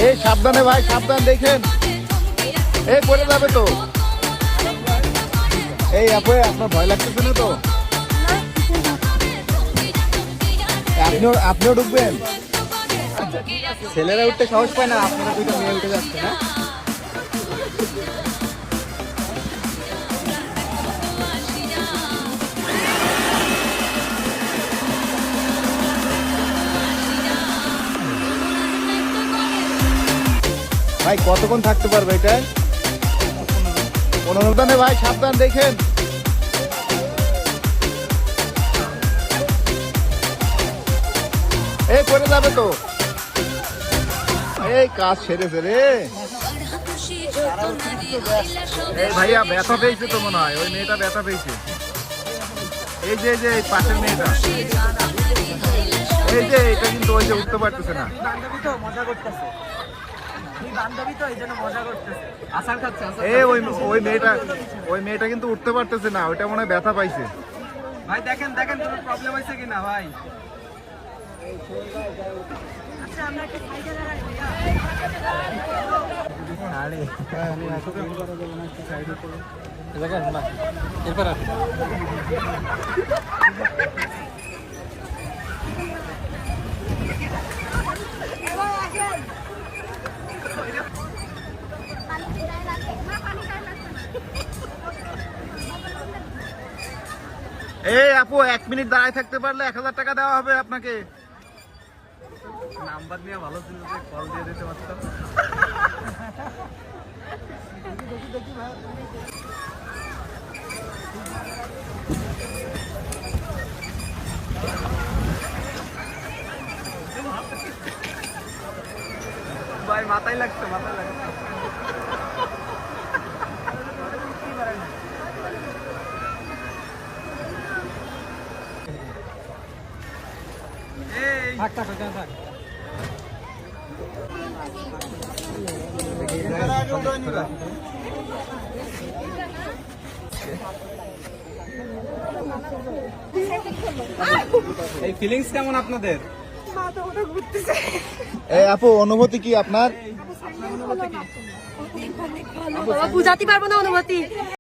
এই সাবধানে ভাই, সাবধান দেখেন, এই পড়ে যাবে তো। এই আপু আপনার ভয় লাগতেছে না তো? আপনিও ঢুকবেন? ছেলেরা উঠতে সাহস পায় না, আপনারা দুইটা মেয়ে উঠে যাচ্ছে না। ভাই কতক্ষণ থাকতে পারবে এটা? 15 ভাই, সাবধান দেখেন। এই পড়ে যাবে তো। এই কাজ সেরেছে রে। এই ভাইয়া ব্যথা পেয়েছে তো মনে হয়, ওই মেয়েটা ব্যথা পেয়েছে। এই যে এই পাশের মেয়েটা, এই যে এটা কিন্তু ওই যে উঠতে পারতেছে না। ওই মেয়েটা কিন্তু উঠতে পারতেছে না, ওইটা মনে হয় ব্যথা পাইছে। ভাই দেখেন দেখেন কোনো প্রবলেম হয়েছে কিনা ভাই। এই আপু 1 মিনিট দাঁড়ায় থাকতে পারলে 1000 টাকা দেওয়া হবে আপনাকে। নাম্বার নিয়ে ভালো ছিল যে কল দিয়ে দিতে পারতাম। ভাই মাথায় লাগছে, মাথায় লাগছে। এই ফিলিংস কেমন আপনাদের? এই আপু অনুভূতি কি আপনার? বুঝাতে পারবো না অনুভূতি।